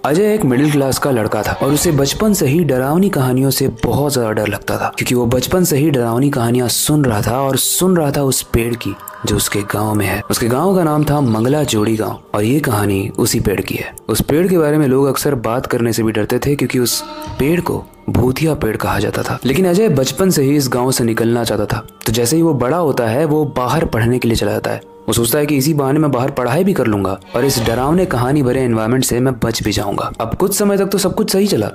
अजय एक middle class का लड़का था और उसे बचपन से ही डरावनी कहानियों से बहुत ज्यादा डर लगता था, क्योंकि वो बचपन से ही डरावनी कहानियां सुन रहा था और सुन रहा था उस पेड़ की जो उसके गांव में है। उसके गांव का नाम था मंगला जोड़ी गांव और ये कहानी उसी पेड़ की है। उस पेड़ के बारे में लोग अक्सर बात करने से भी डरते थे, क्योंकि उस पेड़ को भूतिया पेड़ कहा जाता था। लेकिन अजय बचपन से ही इस गांव से निकलना चाहता था, तो जैसे ही वो बड़ा होता है वो बाहर पढ़ने के लिए चला जाता है। वो सोचता है कि इसी बहाने मैं बाहर पढ़ाई भी कर लूंगा और इस डरावने कहानी भरे एनवायरनमेंट से मैं बच भी जाऊंगा। अब कुछ समय तक तो सब कुछ सही चला,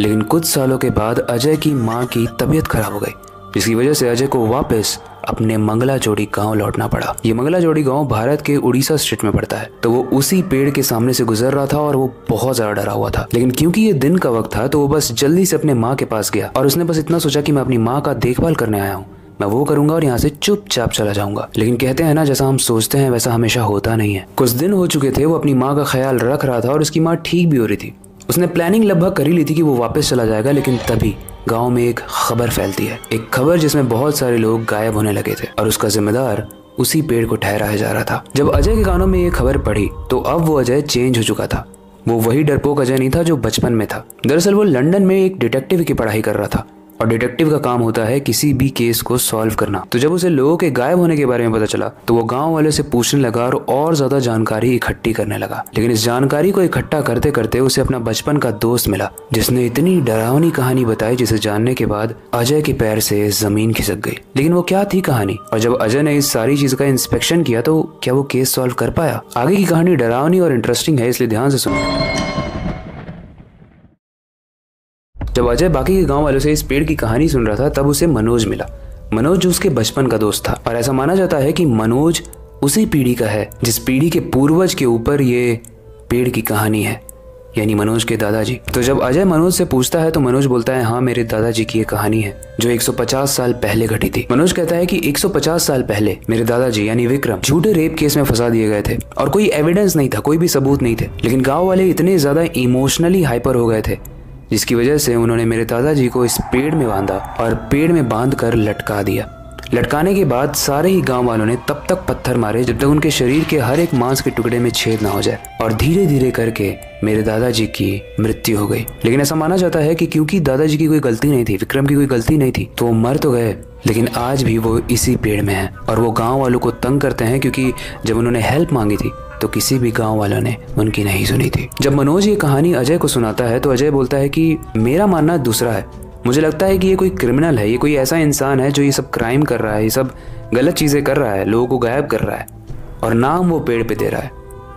लेकिन कुछ सालों के बाद अजय की माँ की तबीयत खराब हो गई, जिसकी वजह से अजय को वापस अपने मंगला जोड़ी गांव लौटना पड़ा। ये मंगला जोड़ी गांव भारत के उड़ीसा स्टेट में पड़ता है। तो वो उसी पेड़ के सामने से गुजर रहा था और वो बहुत ज्यादा डरा हुआ था। लेकिन क्योंकि ये दिन का वक्त था तो वो बस जल्दी से अपने माँ के पास गया और उसने बस इतना सोचा कि मैं अपनी माँ का देखभाल करने आया हूँ, मैं वो करूंगा और यहाँ से चुपचाप चला जाऊंगा। लेकिन कहते हैं ना, जैसा हम सोचते हैं वैसा हमेशा होता नहीं है। कुछ दिन हो चुके थे, वो अपनी माँ का ख्याल रख रहा था और उसकी माँ ठीक भी हो रही थी। उसने प्लानिंग लगभग कर ही ली थी कि वो वापस चला जाएगा, लेकिन तभी गांव में एक खबर फैलती है। एक खबर जिसमें बहुत सारे लोग गायब होने लगे थे और उसका जिम्मेदार उसी पेड़ को ठहराया जा रहा था। जब अजय के कानों में ये खबर पड़ी तो अब वो अजय चेंज हो चुका था। वो वही डरपोक अजय नहीं था जो बचपन में था। दरअसल वो लंदन में एक डिटेक्टिव की पढ़ाई कर रहा था और डिटेक्टिव का काम होता है किसी भी केस को सॉल्व करना। तो जब उसे लोगों के गायब होने के बारे में पता चला तो वो गांव वाले से पूछने लगा और ज्यादा जानकारी इकट्ठी करने लगा। लेकिन इस जानकारी को इकट्ठा करते करते उसे अपना बचपन का दोस्त मिला, जिसने इतनी डरावनी कहानी बताई जिसे जानने के बाद अजय के पैर से जमीन खिसक गई। लेकिन वो क्या थी कहानी, और जब अजय ने इस सारी चीज का इंस्पेक्शन किया तो क्या वो केस सॉल्व कर पाया? आगे की कहानी डरावनी और इंटरेस्टिंग है, इसलिए ध्यान से सुनो। जब अजय बाकी के गांव वालों से इस पेड़ की कहानी सुन रहा था तब उसे मनोज मिला। मनोज जो उसके बचपन का दोस्त था, और ऐसा माना जाता है कि मनोज उसी पीढ़ी का है जिस पीढ़ी के पूर्वज के ऊपर ये पेड़ की कहानी है, यानी मनोज के दादाजी। तो जब अजय मनोज से पूछता है तो मनोज बोलता है, हाँ मेरे दादाजी की ये कहानी है जो 150 साल पहले घटी थी। मनोज कहता है कि 150 साल पहले मेरे दादाजी यानी विक्रम झूठे रेप केस में फंसा दिए गए थे और कोई एविडेंस नहीं था, कोई भी सबूत नहीं थे। लेकिन गाँव वाले इतने ज्यादा इमोशनली हाइपर हो गए थे जिसकी वजह से उन्होंने मेरे दादाजी को इस पेड़ में बांधा और पेड़ में बांध कर लटका दिया। लटकाने के बाद सारे ही गांव वालों ने तब तक पत्थर मारे जब तक उनके शरीर के हर एक मांस के टुकड़े में छेद ना हो जाए, और धीरे धीरे करके मेरे दादाजी की मृत्यु हो गई। लेकिन ऐसा माना जाता है कि क्योंकि दादाजी की कोई गलती नहीं थी, विक्रम की कोई गलती नहीं थी, तो वो मर तो गए लेकिन आज भी वो इसी पेड़ में है और वो गाँव वालों को तंग करते हैं, क्योंकि जब उन्होंने हेल्प मांगी थी तो किसी भी गांव वालों ने उनकी नहीं सुनी थी। जब मनोज ये कहानी अजय को सुनाता है तो अजय बोलता है कि मेरा मानना दूसरा है। मुझे लगता है कि ये कोई क्रिमिनल है, ये कोई ऐसा इंसान है जो ये सब क्राइम कर रहा है, ये सब गलत चीजें कर रहा है, लोगों को गायब कर रहा है और नाम वो पेड़ पे दे रहा है।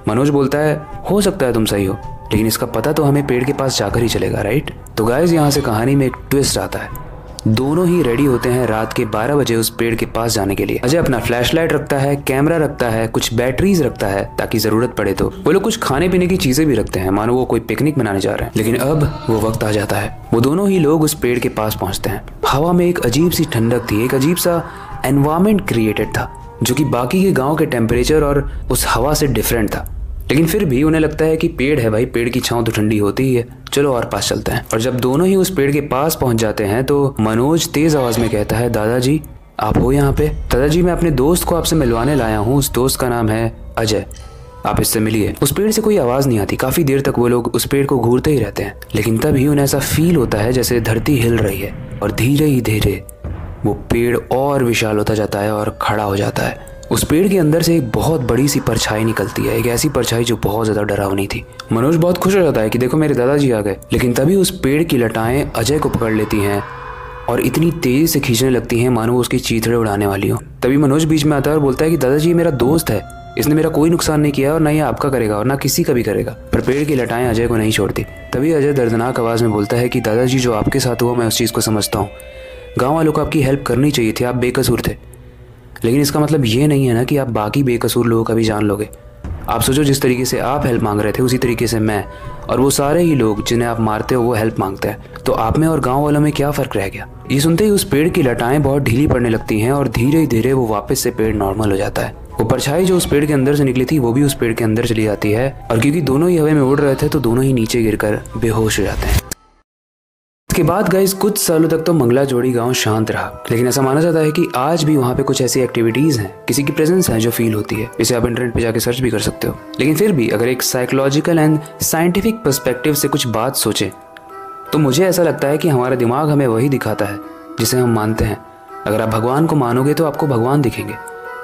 मनोज बोलता है, हो सकता है तुम सही हो, लेकिन इसका पता तो हमें पेड़ के पास जाकर ही चलेगा, राइट? तो गाइस, यहाँ से कहानी में एक ट्विस्ट आता है। दोनों ही रेडी होते हैं रात के 12 बजे उस पेड़ के पास जाने के लिए। अजय अपना फ्लैशलाइट रखता है, कैमरा रखता है, कुछ बैटरीज रखता है ताकि जरूरत पड़े तो। वो लोग कुछ खाने पीने की चीजें भी रखते हैं, मानो वो कोई पिकनिक मनाने जा रहे हैं। लेकिन अब वो वक्त आ जाता है, वो दोनों ही लोग उस पेड़ के पास पहुंचते हैं। हवा में एक अजीब सी ठंडक थी, एक अजीब सा एनवायरमेंट क्रिएटेड था जो कि बाकी के गाँव के टेम्परेचर और उस हवा से डिफरेंट था। लेकिन फिर भी उन्हें लगता है कि पेड़ है भाई, पेड़ की छांव तो ठंडी होती ही है, चलो और पास चलते हैं। और जब दोनों ही उस पेड़ के पास पहुंच जाते हैं तो मनोज तेज आवाज में कहता है, दादाजी आप हो यहाँ पे? दादाजी, मैं अपने दोस्त को आपसे मिलवाने लाया हूँ, उस दोस्त का नाम है अजय, आप इससे मिलिए। उस पेड़ से कोई आवाज नहीं आती। काफी देर तक वो लोग उस पेड़ को घूरते ही रहते हैं, लेकिन तभी उन्हें ऐसा फील होता है जैसे धरती हिल रही है और धीरे ही धीरे वो पेड़ और विशाल होता जाता है और खड़ा हो जाता है। उस पेड़ के अंदर से एक बहुत बड़ी सी परछाई निकलती है, एक ऐसी परछाई जो बहुत ज्यादा डरावनी थी। मनोज बहुत खुश हो जाता है कि देखो मेरे दादाजी आ गए। लेकिन तभी उस पेड़ की लटाएं अजय को पकड़ लेती हैं और इतनी तेजी से खींचने लगती हैं मानो उसकी चीथड़े उड़ाने वाली हो। तभी मनोज बीच में आता है और बोलता है कि दादाजी ये मेरा दोस्त है, इसने मेरा कोई नुकसान नहीं किया और ना ये आपका करेगा और ना किसी का भी करेगा। पर पेड़ की लटाएं अजय को नहीं छोड़ती। तभी अजय दर्दनाक आवाज में बोलता है कि दादाजी जो आपके साथ हुआ मैं उस चीज को समझता हूँ, गाँव वालों को आपकी हेल्प करनी चाहिए थी, आप बेकसूर थे। लेकिन इसका मतलब ये नहीं है ना कि आप बाकी बेकसूर लोगों का भी जान लोगे। आप सोचो, जिस तरीके से आप हेल्प मांग रहे थे उसी तरीके से मैं और वो सारे ही लोग जिन्हें आप मारते हो वो हेल्प मांगते हैं, तो आप में और गांव वालों में क्या फर्क रह गया? ये सुनते ही उस पेड़ की लटाएं बहुत ढीली पड़ने लगती हैं और धीरे धीरे वो वापस से पेड़ नॉर्मल हो जाता है। वो परछाई जो उस पेड़ के अंदर से निकली थी वो भी उस पेड़ के अंदर चली जाती है और क्योंकि दोनों ही हवा में उड़ रहे थे तो दोनों ही नीचे गिरकर बेहोश हो जाते हैं। इसके बाद गाइस कुछ सालों तक तो मंगला जोड़ी गांव शांत रहा, लेकिन ऐसा माना जाता है कि आज भी वहाँ पे कुछ ऐसी एक्टिविटीज हैं, किसी की प्रेजेंस है जो फील होती है। इसे आप इंटरनेट पे जाके सर्च भी कर सकते हो। लेकिन फिर भी अगर एक साइकोलॉजिकल एंड साइंटिफिक पर्सपेक्टिव से कुछ बात सोचें तो मुझे ऐसा लगता है कि हमारा दिमाग हमें वही दिखाता है जिसे हम मानते हैं। अगर आप भगवान को मानोगे तो आपको भगवान दिखेंगे,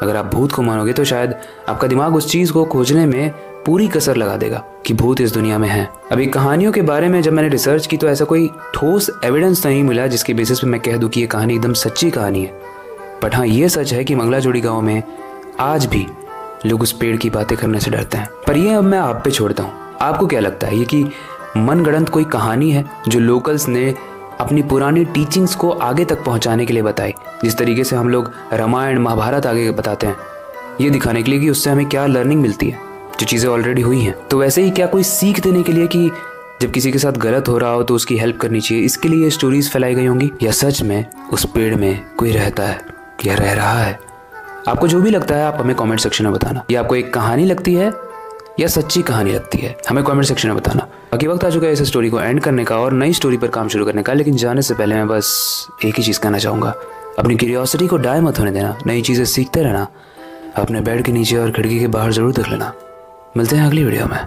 अगर आप भूत को मानोगे तो शायद आपका दिमाग उस चीज़ को खोजने में पूरी कसर लगा देगा कि भूत इस दुनिया में है। अभी कहानियों के बारे में जब मैंने रिसर्च की तो ऐसा कोई ठोस एविडेंस नहीं मिला जिसके बेसिस पे मैं कह दूं कि ये कहानी एकदम सच्ची कहानी है। बट हाँ, ये सच है कि मंगला जोड़ी गाँव में आज भी लोग उस पेड़ की बातें करने से डरते हैं। पर ये अब मैं आप पे छोड़ता हूँ। आपको क्या लगता है, ये कि मनगढ़ंत कोई कहानी है जो लोकल्स ने अपनी पुरानी टीचिंग्स को आगे तक पहुंचाने के लिए बताई? जिस तरीके से हम लोग रामायण महाभारत आगे बताते हैं, ये दिखाने के लिए कि उससे हमें क्या लर्निंग मिलती है जो चीज़ें ऑलरेडी हुई हैं। तो वैसे ही क्या कोई सीख देने के लिए कि जब किसी के साथ गलत हो रहा हो तो उसकी हेल्प करनी चाहिए, इसके लिए ये स्टोरीज फैलाई गई होंगी? या सच में उस पेड़ में कोई रहता है या रह रहा है? आपको जो भी लगता है आप हमें कमेंट सेक्शन में बताना। ये आपको एक कहानी लगती है या सच्ची कहानी लगती है, हमें कमेंट सेक्शन में बताना। बाकी वक्त आ चुका है इस स्टोरी को एंड करने का और नई स्टोरी पर काम शुरू करने का। लेकिन जाने से पहले मैं बस एक ही चीज़ कहना चाहूँगा, अपनी क्यूरियोसिटी को डाय मत होने देना, नई चीज़ें सीखते रहना, अपने बेड के नीचे और खिड़की के बाहर ज़रूर देख लेना। मिलते हैं अगली वीडियो में।